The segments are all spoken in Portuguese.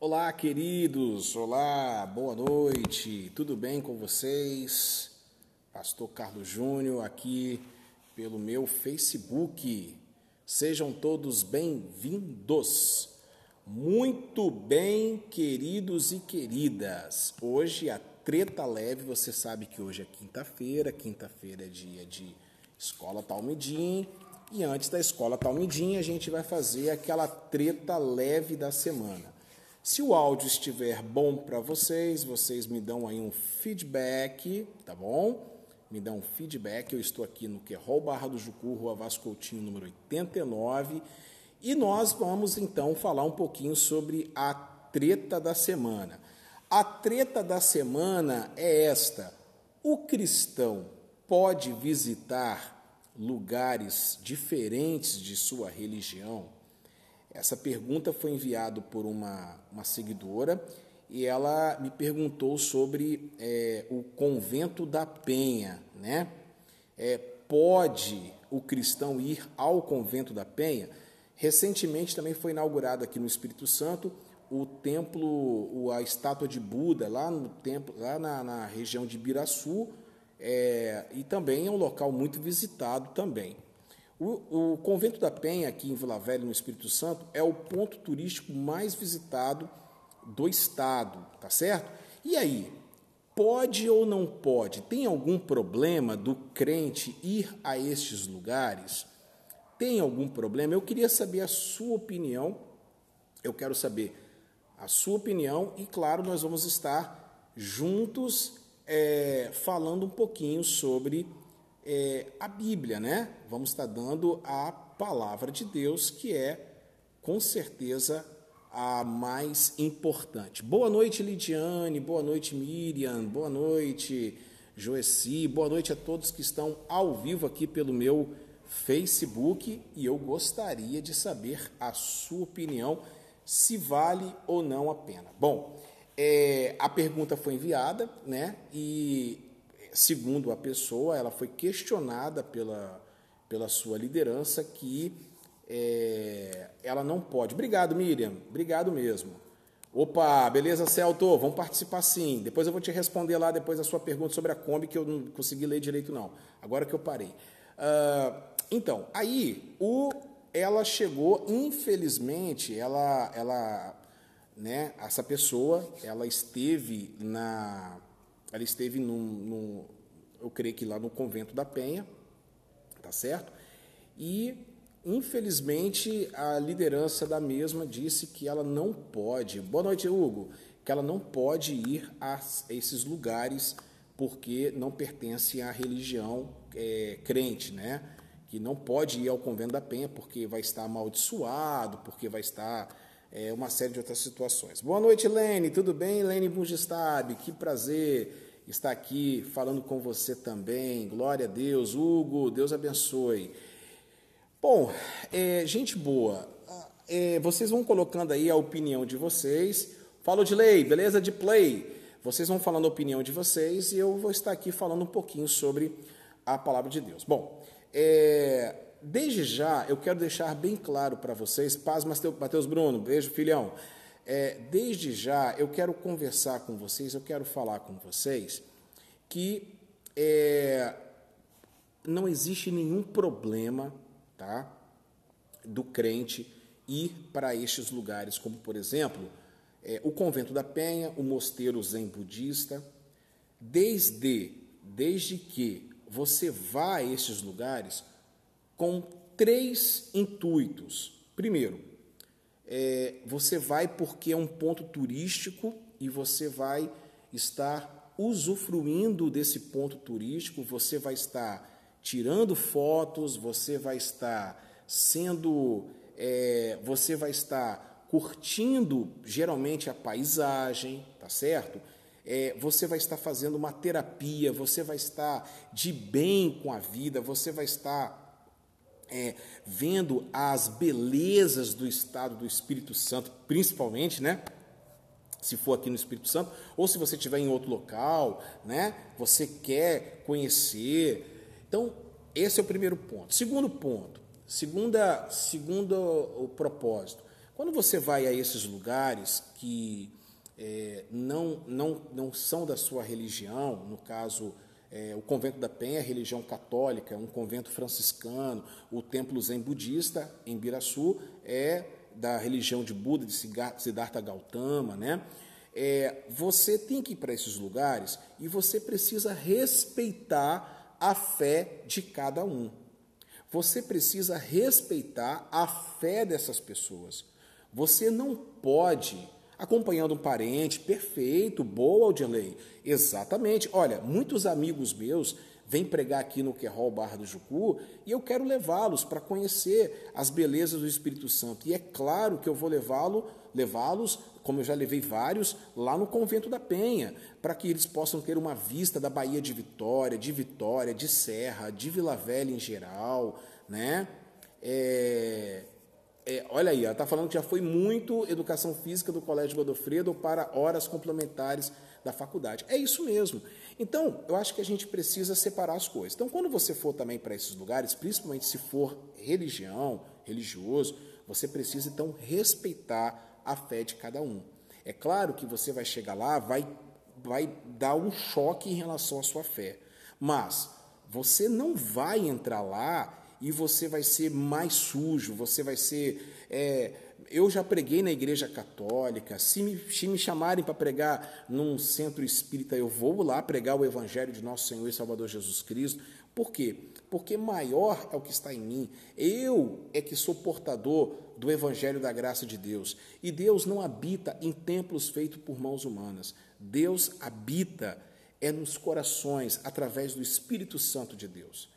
Olá, queridos, olá, boa noite, tudo bem com vocês? Pastor Carlos Júnior aqui pelo meu Facebook. Sejam todos bem-vindos. Muito bem, queridos e queridas. Hoje a treta leve, você sabe que hoje é quinta-feira é dia de Escola Talmidim. E antes da Escola Talmidim, a gente vai fazer aquela treta leve da semana. Se o áudio estiver bom para vocês, vocês me dão aí um feedback, tá bom? Me dão um feedback. Eu estou aqui no Querol Barra do Jucu, Rua Vasco Coutinho, número 89. E nós vamos então falar um pouquinho sobre a treta da semana. A treta da semana é esta: o cristão pode visitar lugares diferentes de sua religião? Essa pergunta foi enviada por uma seguidora e ela me perguntou sobre o Convento da Penha, né? Pode o cristão ir ao Convento da Penha? Recentemente também foi inaugurado aqui no Espírito Santo o templo, a estátua de Buda, lá no templo, lá na região de Ibiraçu, e também é um local muito visitado também. O Convento da Penha, aqui em Vila Velha, no Espírito Santo, é o ponto turístico mais visitado do estado, tá certo? E aí, pode ou não pode? Tem algum problema do crente ir a estes lugares? Tem algum problema? Eu queria saber a sua opinião, eu quero saber a sua opinião e, claro, nós vamos estar juntos falando um pouquinho sobre a Bíblia, né? Vamos estar dando a palavra de Deus, que é, com certeza, a mais importante. Boa noite, Lidiane, boa noite, Miriam, boa noite, Joeci, boa noite a todos que estão ao vivo aqui pelo meu Facebook, e eu gostaria de saber a sua opinião, se vale ou não a pena. Bom, a pergunta foi enviada, né? E segundo a pessoa, ela foi questionada pela sua liderança que ela não pode. Obrigado, Miriam. Obrigado mesmo. Opa, beleza, Celto? Vamos participar sim. Depois eu vou te responder lá depois a sua pergunta sobre a Kombi, que eu não consegui ler direito, não. Agora que eu parei. Então, aí ela chegou, infelizmente, né, essa pessoa, ela esteve eu creio que lá no Convento da Penha, tá certo? E, infelizmente, a liderança da mesma disse que ela não pode, boa noite, Hugo, que ela não pode ir a esses lugares porque não pertence à religião crente, né? Que não pode ir ao Convento da Penha porque vai estar amaldiçoado, porque vai estar uma série de outras situações. Boa noite, Lene, tudo bem? Lene Bungestab, que prazer estar aqui falando com você também. Glória a Deus. Hugo, Deus abençoe. Bom, gente boa, vocês vão colocando aí a opinião de vocês. Falo de lei, beleza? De play. Vocês vão falando a opinião de vocês e eu vou estar aqui falando um pouquinho sobre a palavra de Deus. Bom, desde já, eu quero deixar bem claro para vocês, paz, Mateus Bruno, beijo, filhão. Desde já, eu quero conversar com vocês, eu quero falar com vocês que não existe nenhum problema, tá, do crente ir para estes lugares, como, por exemplo, o Convento da Penha, o Mosteiro Zen Budista, desde que você vá a estes lugares com 3 intuitos. Primeiro, você vai porque é um ponto turístico e você vai estar usufruindo desse ponto turístico, você vai estar tirando fotos, você vai estar você vai estar curtindo geralmente a paisagem, tá certo? Você vai estar fazendo uma terapia, você vai estar de bem com a vida, você vai estar vendo as belezas do estado do Espírito Santo, principalmente, né? Se for aqui no Espírito Santo, ou se você estiver em outro local, né? Você quer conhecer. Então, esse é o primeiro ponto. Segundo ponto, segundo o propósito, Quando você vai a esses lugares que não são da sua religião, no caso, o Convento da Penha é religião católica, é um convento franciscano, o Templo Zen Budista, em Biraçu, é da religião de Buda, de Siddhartha Gautama, né? Você tem que ir para esses lugares e você precisa respeitar a fé de cada um. Você precisa respeitar a fé dessas pessoas. Você não pode, acompanhando um parente, perfeito, boa, Aldirley, exatamente. Olha, muitos amigos meus vêm pregar aqui no Querol Barra do Jucu e eu quero levá-los para conhecer as belezas do Espírito Santo. E é claro que eu vou levá-los, como eu já levei vários, lá no Convento da Penha, para que eles possam ter uma vista da Baía de Vitória, de Serra, de Vila Velha em geral, né? Olha aí, ela está falando que já foi muito educação física do Colégio Godofredo para horas complementares da faculdade. É isso mesmo. Então, eu acho que a gente precisa separar as coisas. Então, quando você for também para esses lugares, principalmente se for religioso, você precisa, então, respeitar a fé de cada um. É claro que você vai chegar lá, vai dar um choque em relação à sua fé, mas você não vai entrar lá e você vai ser mais sujo, você vai ser... eu já preguei na igreja católica, se me chamarem para pregar num centro espírita, eu vou lá pregar o evangelho de nosso Senhor e Salvador Jesus Cristo. Por quê? Porque maior é o que está em mim. Eu é que sou portador do evangelho da graça de Deus. E Deus não habita em templos feitos por mãos humanas. Deus habita nos corações, através do Espírito Santo de Deus.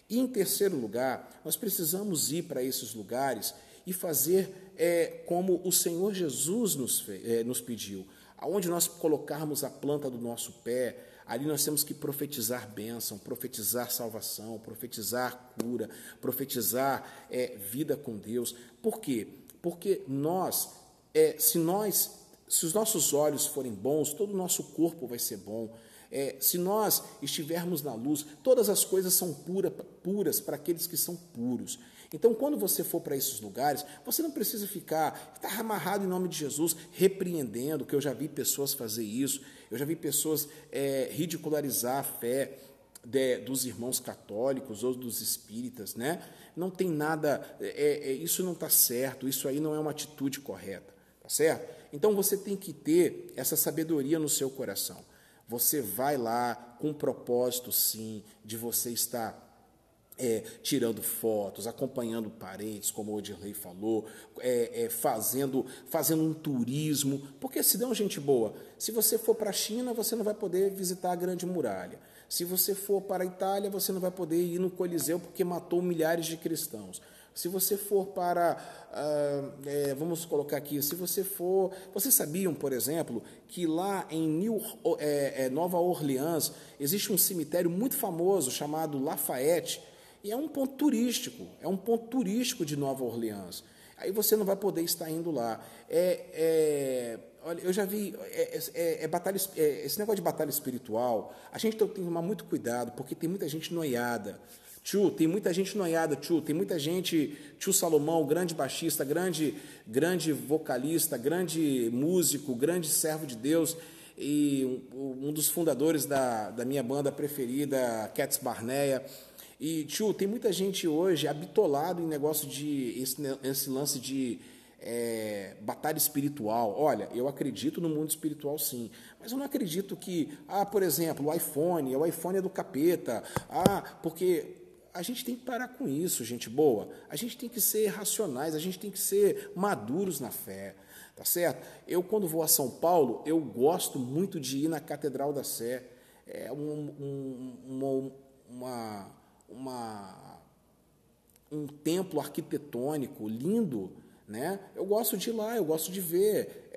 E, em terceiro lugar, nós precisamos ir para esses lugares e fazer como o Senhor Jesus nos pediu. Aonde nós colocarmos a planta do nosso pé, ali nós temos que profetizar bênção, profetizar salvação, profetizar cura, profetizar vida com Deus. Por quê? Porque se os nossos olhos forem bons, todo o nosso corpo vai ser bom. Se nós estivermos na luz, todas as coisas são puras para aqueles que são puros. Então, quando você for para esses lugares, você não precisa estar amarrado em nome de Jesus, repreendendo, que eu já vi pessoas fazer isso, eu já vi pessoas ridicularizar a fé dos irmãos católicos ou dos espíritas, né? Não tem nada, isso não está certo, isso aí não é uma atitude correta, tá certo? Então, você tem que ter essa sabedoria no seu coração. Você vai lá com o propósito, sim, de você estar tirando fotos, acompanhando parentes, como o Odirley falou, fazendo um turismo, porque se dão gente boa. Se você for para a China, você não vai poder visitar a Grande Muralha. Se você for para a Itália, você não vai poder ir no Coliseu, porque matou milhares de cristãos. Se você for para, vamos colocar aqui, se você for... Vocês sabiam, por exemplo, que lá em Nova Orleans existe um cemitério muito famoso chamado Lafayette, e é um ponto turístico de Nova Orleans. Aí você não vai poder estar indo lá. Olha, eu já vi esse negócio de batalha espiritual, a gente tem que tomar muito cuidado, porque tem muita gente noiada. Tem muita gente noiada, tem muita gente, tio Salomão, grande baixista, grande vocalista, grande músico, grande servo de Deus, e um dos fundadores da minha banda preferida, Cats Barneia. E, tem muita gente hoje habitolado em negócio esse lance de batalha espiritual. Olha, eu acredito no mundo espiritual, sim, mas eu não acredito que, por exemplo, o iPhone é do capeta, porque a gente tem que parar com isso, gente boa. A gente tem que ser racionais, a gente tem que ser maduros na fé, tá certo? Eu, quando vou a São Paulo, eu gosto muito de ir na Catedral da Sé. É um templo arquitetônico lindo, né? Eu gosto de ir lá, eu gosto de ver,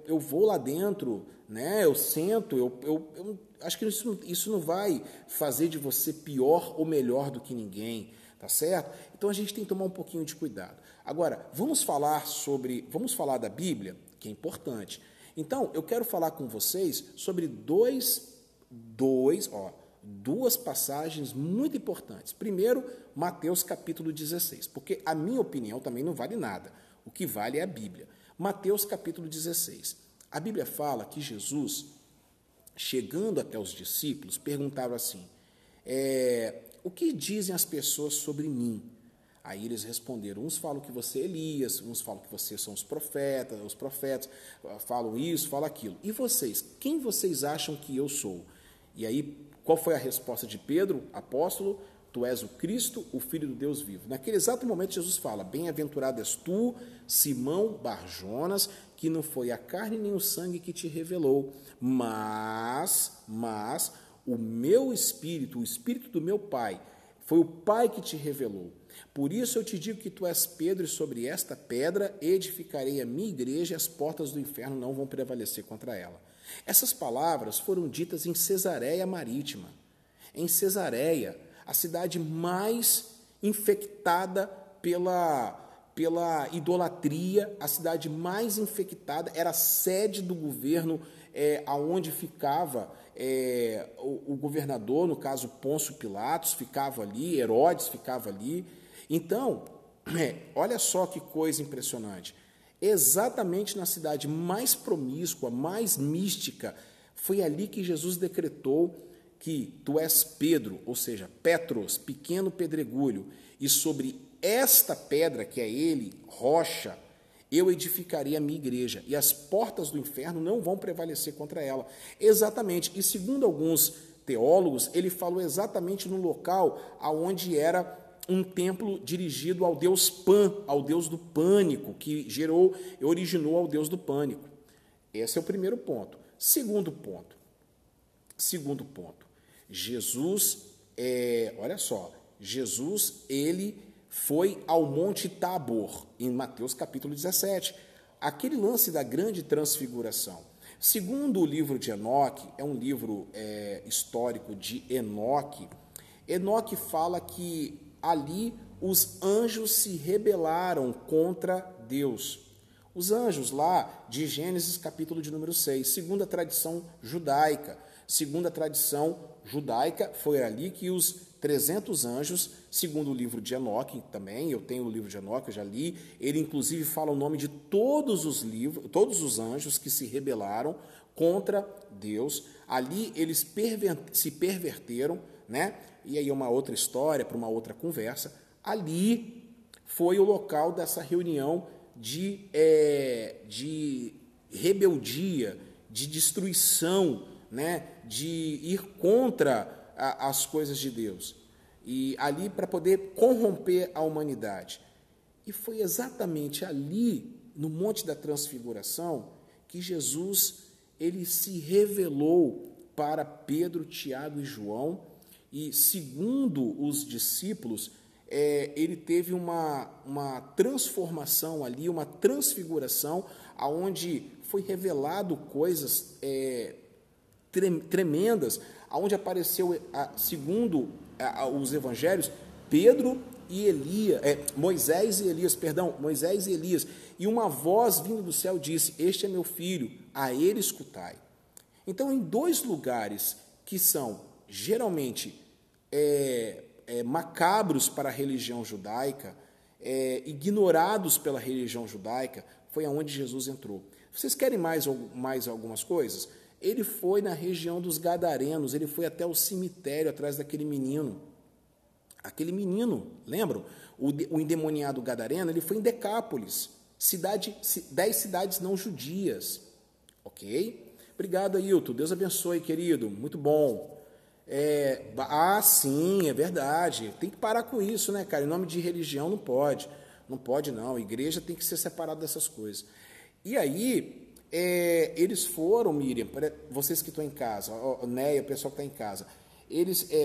eu vou lá dentro, né? Eu sento, eu acho que isso não vai fazer de você pior ou melhor do que ninguém, tá certo? Então a gente tem que tomar um pouquinho de cuidado. Agora, vamos falar da Bíblia, que é importante. Então, eu quero falar com vocês sobre duas passagens muito importantes. Primeiro, Mateus capítulo 16, porque a minha opinião também não vale nada. O que vale é a Bíblia. Mateus capítulo 16. A Bíblia fala que Jesus, chegando até os discípulos, perguntava assim, o que dizem as pessoas sobre mim? Aí eles responderam, uns falam que você é Elias, uns falam que vocês são os profetas falam isso, falam aquilo. E vocês, quem vocês acham que eu sou? E aí, qual foi a resposta de Pedro, apóstolo? Tu és o Cristo, o Filho do Deus vivo. Naquele exato momento, Jesus fala, bem-aventurado és tu, Simão Barjonas, que não foi a carne nem o sangue que te revelou, mas o meu Espírito, o Espírito do meu Pai, foi o Pai que te revelou. Por isso eu te digo que tu és Pedro, e sobre esta pedra edificarei a minha igreja, e as portas do inferno não vão prevalecer contra ela. Essas palavras foram ditas em Cesareia Marítima. Em Cesareia, a cidade mais infectada pela idolatria, a cidade mais infectada, era a sede do governo, aonde ficava o governador, no caso Pôncio Pilatos, ficava ali, Herodes ficava ali. Então, olha só que coisa impressionante. Exatamente na cidade mais promíscua, mais mística, foi ali que Jesus decretou que tu és Pedro, ou seja, Petros, pequeno pedregulho, e sobre esta pedra, que é ele, rocha, eu edificarei a minha igreja, e as portas do inferno não vão prevalecer contra ela. Exatamente, e segundo alguns teólogos, ele falou exatamente no local aonde era um templo dirigido ao deus Pan, ao deus do pânico, que originou ao deus do pânico. Esse é o primeiro ponto. Segundo ponto, Jesus, olha só, Jesus, ele foi ao Monte Tabor, em Mateus capítulo 17, aquele lance da grande transfiguração. Segundo o livro de Enoque, é um livro histórico de Enoque, Enoque fala que ali os anjos se rebelaram contra Deus. Os anjos lá de Gênesis capítulo de número 6, segundo a tradição judaica. Segundo a tradição judaica, foi ali que os 300 anjos, segundo o livro de Enoque também, eu tenho o livro de Enoque, eu já li, ele inclusive fala o nome de todos os anjos que se rebelaram contra Deus. Ali eles se perverteram, né? E aí uma outra história, para uma outra conversa. Ali foi o local dessa reunião de rebeldia, de destruição, né? De ir contra as coisas de Deus. E ali para poder corromper a humanidade. E foi exatamente ali, no Monte da Transfiguração, que Jesus ele se revelou para Pedro, Tiago e João. E, segundo os discípulos, ele teve uma transformação ali, uma transfiguração, aonde foi revelado coisas tremendas, aonde apareceu, segundo os evangelhos, Moisés e Elias, e uma voz vindo do céu disse, este é meu filho, a ele escutai. Então, em dois lugares que são geralmente macabros para a religião judaica, ignorados pela religião judaica, foi aonde Jesus entrou. Vocês querem mais algumas coisas? Ele foi na região dos Gadarenos, ele foi até o cemitério atrás daquele menino. Aquele menino, lembram? O endemoniado Gadareno, ele foi em Decápolis, 10 cidades não judias. Ok? Obrigado, Ailton. Deus abençoe, querido. Muito bom. Sim, é verdade. Tem que parar com isso, né, cara? Em nome de religião não pode. Não pode, não. A igreja tem que ser separada dessas coisas. E aí, eles foram, Miriam, vocês que estão em casa, Néia, o pessoal que está em casa,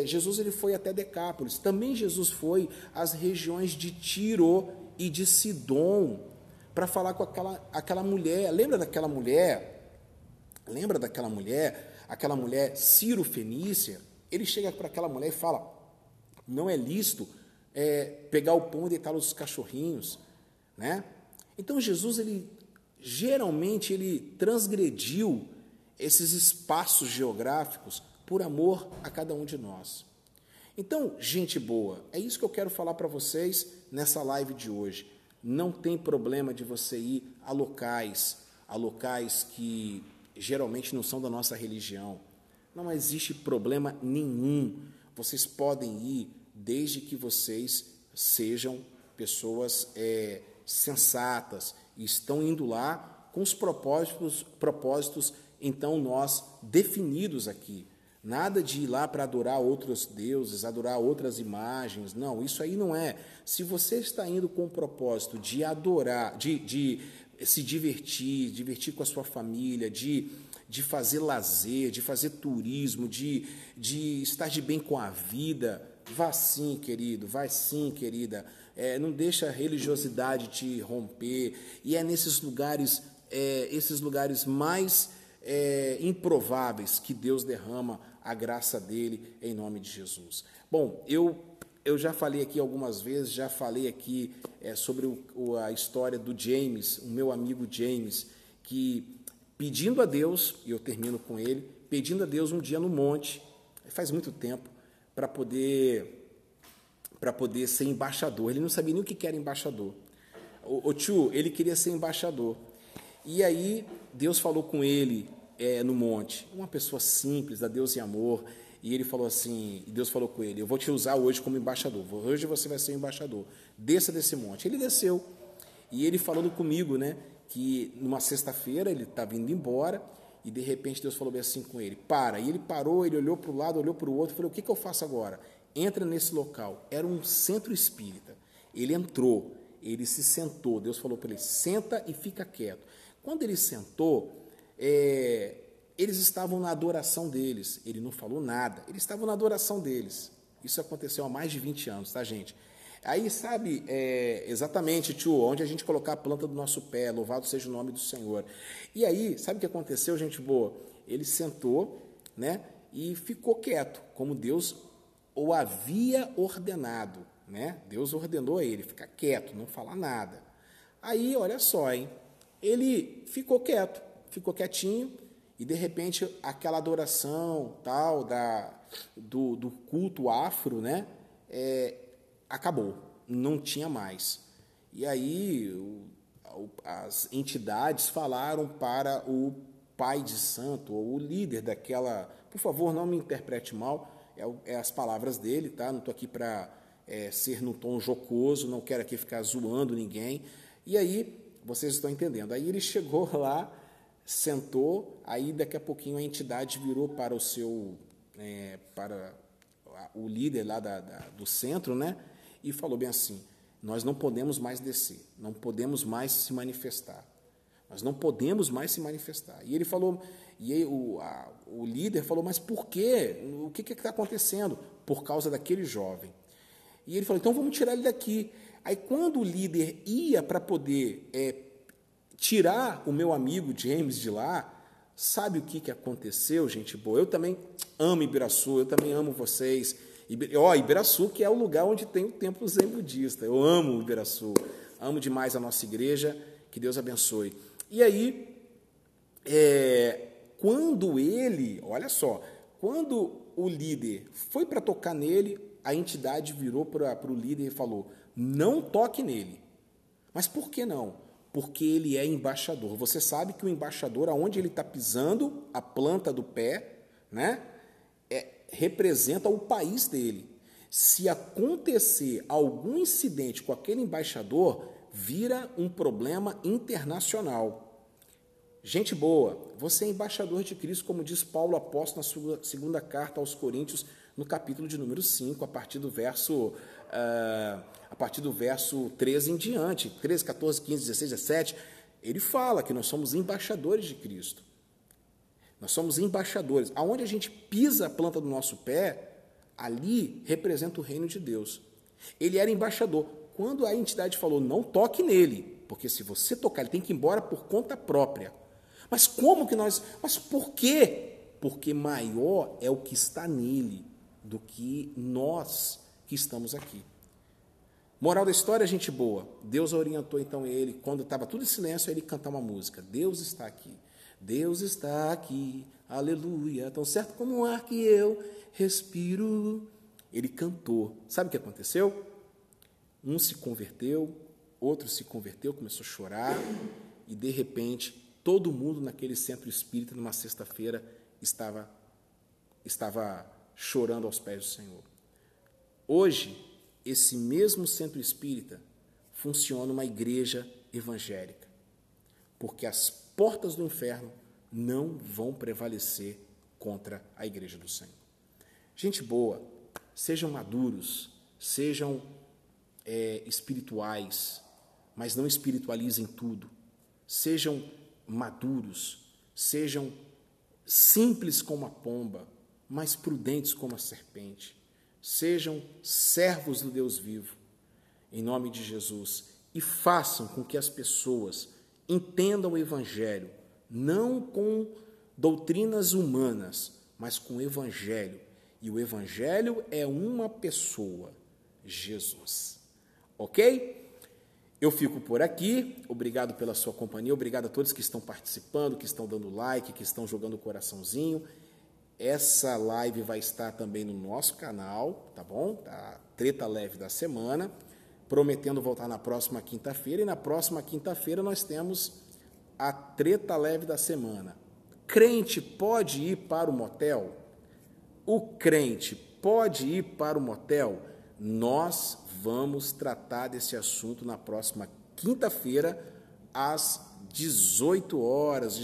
Jesus ele foi até Decápolis. Também Jesus foi às regiões de Tiro e de Sidom para falar com aquela mulher. Lembra daquela mulher? Aquela mulher Ciro-fenícia? Ele chega para aquela mulher e fala, não é lícito pegar o pão e deitá-lo aos cachorrinhos, né? Então Jesus, geralmente ele transgrediu esses espaços geográficos por amor a cada um de nós. Então, gente boa, é isso que eu quero falar para vocês nessa live de hoje. Não tem problema de você ir a locais que geralmente não são da nossa religião. Não existe problema nenhum. Vocês podem ir desde que vocês sejam pessoas sensatas e estão indo lá com os propósitos então nós definidos aqui. Nada de ir lá para adorar outros deuses, adorar outras imagens. Não, isso aí não é. Se você está indo com o propósito de adorar, de se divertir com a sua família, de fazer lazer, de fazer turismo, de estar de bem com a vida, vá sim, querido, vai sim, querida. Não deixa a religiosidade te romper. E é nesses lugares mais improváveis que Deus derrama a graça dele em nome de Jesus. Bom, eu já falei aqui algumas vezes, já falei aqui sobre a história do James, o meu amigo James, que pedindo a Deus, e eu termino com ele, pedindo a Deus um dia no monte, faz muito tempo, para poder ser embaixador. Ele não sabia nem o que era embaixador. O tio, ele queria ser embaixador. E aí Deus falou com ele no monte, uma pessoa simples, da Deus e amor, e ele falou assim, e Deus falou com ele, eu vou te usar hoje como embaixador, hoje você vai ser embaixador, desça desse monte. Ele desceu, e ele falando comigo, né, que numa sexta-feira ele estava indo embora, e de repente Deus falou bem assim com ele, para, e ele parou, ele olhou para o lado, olhou para o outro, falou, o que eu faço agora? Entra nesse local. Era um centro espírita. Ele entrou, ele se sentou, Deus falou para ele, senta e fica quieto. Quando ele sentou, eles estavam na adoração deles. Ele não falou nada, eles estavam na adoração deles. Isso aconteceu há mais de 20 anos, tá, gente? Aí, sabe, exatamente, tio, onde a gente colocar a planta do nosso pé, louvado seja o nome do Senhor. E aí, sabe o que aconteceu, gente boa? Ele sentou, né, e ficou quieto, como Deus o havia ordenado, né? Deus ordenou a ele ficar quieto, não falar nada. Aí, olha só, hein? Ele ficou quieto, ficou quietinho, e de repente aquela adoração tal do culto afro, né? Acabou, não tinha mais. E aí as entidades falaram para o pai de santo, ou o líder daquela... Por favor, não me interprete mal, as palavras dele, tá? Não estou aqui para ser no tom jocoso, não quero aqui ficar zoando ninguém. E aí, vocês estão entendendo. Aí ele chegou lá, sentou, aí daqui a pouquinho a entidade virou para para o líder lá do centro, né? E falou bem assim, nós não podemos mais descer, não podemos mais se manifestar. Nós não podemos mais se manifestar. E ele falou, e aí o líder falou, mas por quê? O que está acontecendo? Por causa daquele jovem. E ele falou, então vamos tirar ele daqui. Aí quando o líder ia para poder tirar o meu amigo James de lá, sabe o que aconteceu, gente boa? Eu também amo Ibiraçu, eu também amo vocês. Ibiraçu, que é o lugar onde tem o templo zen budista. Eu amo Ibiraçu, amo demais a nossa igreja, que Deus abençoe. E aí, quando olha só, quando o líder foi para tocar nele, a entidade virou para o líder e falou, não toque nele. Mas por que não? Porque ele é embaixador. Você sabe que o embaixador, aonde ele está pisando, a planta do pé, né, representa o país dele. Se acontecer algum incidente com aquele embaixador, vira um problema internacional. Gente boa, você é embaixador de Cristo, como diz Paulo apóstolo na sua segunda carta aos Coríntios, no capítulo de número 5, a partir do verso 13 em diante, 13, 14, 15, 16, 17, ele fala que nós somos embaixadores de Cristo. Nós somos embaixadores. Aonde a gente pisa a planta do nosso pé, ali representa o reino de Deus. Ele era embaixador. Quando a entidade falou, não toque nele, porque se você tocar, ele tem que ir embora por conta própria. Mas como que mas por quê? Porque maior é o que está nele do que nós que estamos aqui. Moral da história, gente boa. Deus orientou então ele, quando estava tudo em silêncio, ele cantar uma música. Deus está aqui. Deus está aqui. Aleluia. Tão certo como o ar que eu respiro. Ele cantou. Sabe o que aconteceu? Um se converteu, outro se converteu, começou a chorar, e de repente todo mundo naquele centro espírita, numa sexta-feira, estava chorando aos pés do Senhor. Hoje, esse mesmo centro espírita funciona uma igreja evangélica, porque as portas do inferno não vão prevalecer contra a igreja do Senhor. Gente boa, sejam maduros, sejam espirituais, mas não espiritualizem tudo. Sejam maduros, sejam simples como a pomba, mas prudentes como a serpente. Sejam servos do Deus vivo, em nome de Jesus, e façam com que as pessoas entendam o Evangelho, não com doutrinas humanas, mas com o Evangelho. E o Evangelho é uma pessoa, Jesus. Ok? Eu fico por aqui, obrigado pela sua companhia, obrigado a todos que estão participando, que estão dando like, que estão jogando o coraçãozinho. Essa live vai estar também no nosso canal, tá bom? A Treta Leve da Semana, prometendo voltar na próxima quinta-feira, e na próxima quinta-feira nós temos a Treta Leve da Semana. Crente pode ir para o motel? O crente pode ir para o motel? Nós vamos tratar desse assunto na próxima quinta-feira, às 18 horas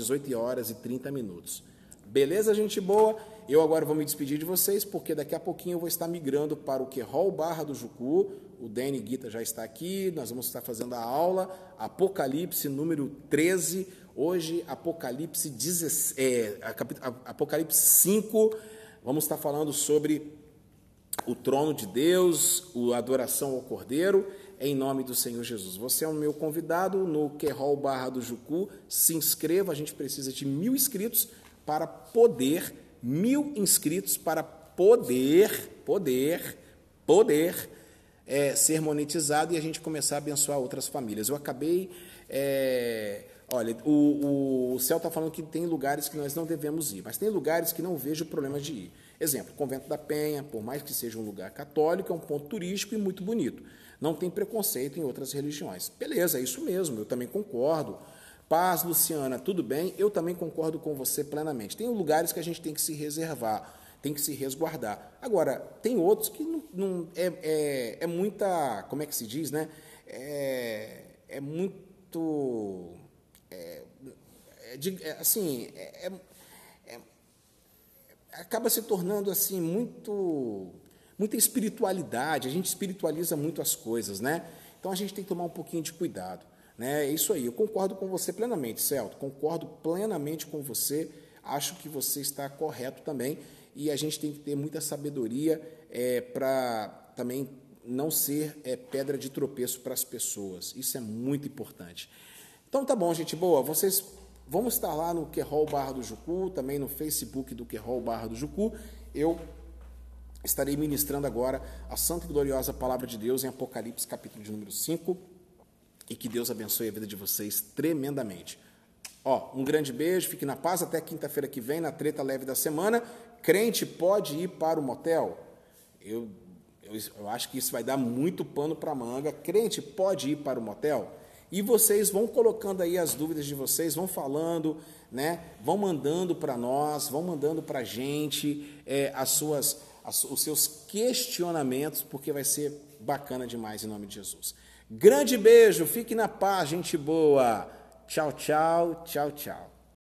e 30 minutos. Beleza, gente boa? Eu agora vou me despedir de vocês, porque daqui a pouquinho eu vou estar migrando para o QROL Barra do Jucu. O Dani Guita já está aqui, nós vamos estar fazendo a aula Apocalipse número 13. Hoje, Apocalipse 5, vamos estar falando sobre o trono de Deus, a adoração ao Cordeiro, em nome do Senhor Jesus. Você é o meu convidado no QROL Barra do Jucu, se inscreva, a gente precisa de 1.000 inscritos para poder, 1.000 inscritos para poder ser monetizado e a gente começar a abençoar outras famílias. Eu acabei... Olha, o Céu está falando que tem lugares que nós não devemos ir, mas tem lugares que não vejo problema de ir. Exemplo, Convento da Penha, por mais que seja um lugar católico, é um ponto turístico e muito bonito. Não tem preconceito em outras religiões. Beleza, é isso mesmo, eu também concordo. Paz, Luciana, tudo bem? Eu também concordo com você plenamente. Tem lugares que a gente tem que se reservar, tem que se resguardar. Agora, tem outros que não é muita, como é que se diz, né? Acaba se tornando assim muita espiritualidade, a gente espiritualiza muito as coisas, né? Então a gente tem que tomar um pouquinho de cuidado, né? É isso aí, eu concordo com você plenamente, Celto, concordo plenamente com você, acho que você está correto também, e a gente tem que ter muita sabedoria para também não ser pedra de tropeço para as pessoas, isso é muito importante. Então tá bom, gente boa, vocês vão estar lá no QROL Barra do Jucu, também no Facebook do QROL Barra do Jucu. Eu estarei ministrando agora a santa e gloriosa palavra de Deus em Apocalipse, capítulo de número 5, e que Deus abençoe a vida de vocês tremendamente. Um grande beijo, fique na paz, até quinta-feira que vem, na Treta Leve da Semana. Crente pode ir para o motel? Eu acho que isso vai dar muito pano para manga. Crente pode ir para o motel? E vocês vão colocando aí as dúvidas de vocês, vão falando, né? Vão mandando para nós, vão mandando para a gente os seus questionamentos, porque vai ser bacana demais em nome de Jesus. Grande beijo, fique na paz, gente boa. Tchau, tchau, tchau, tchau.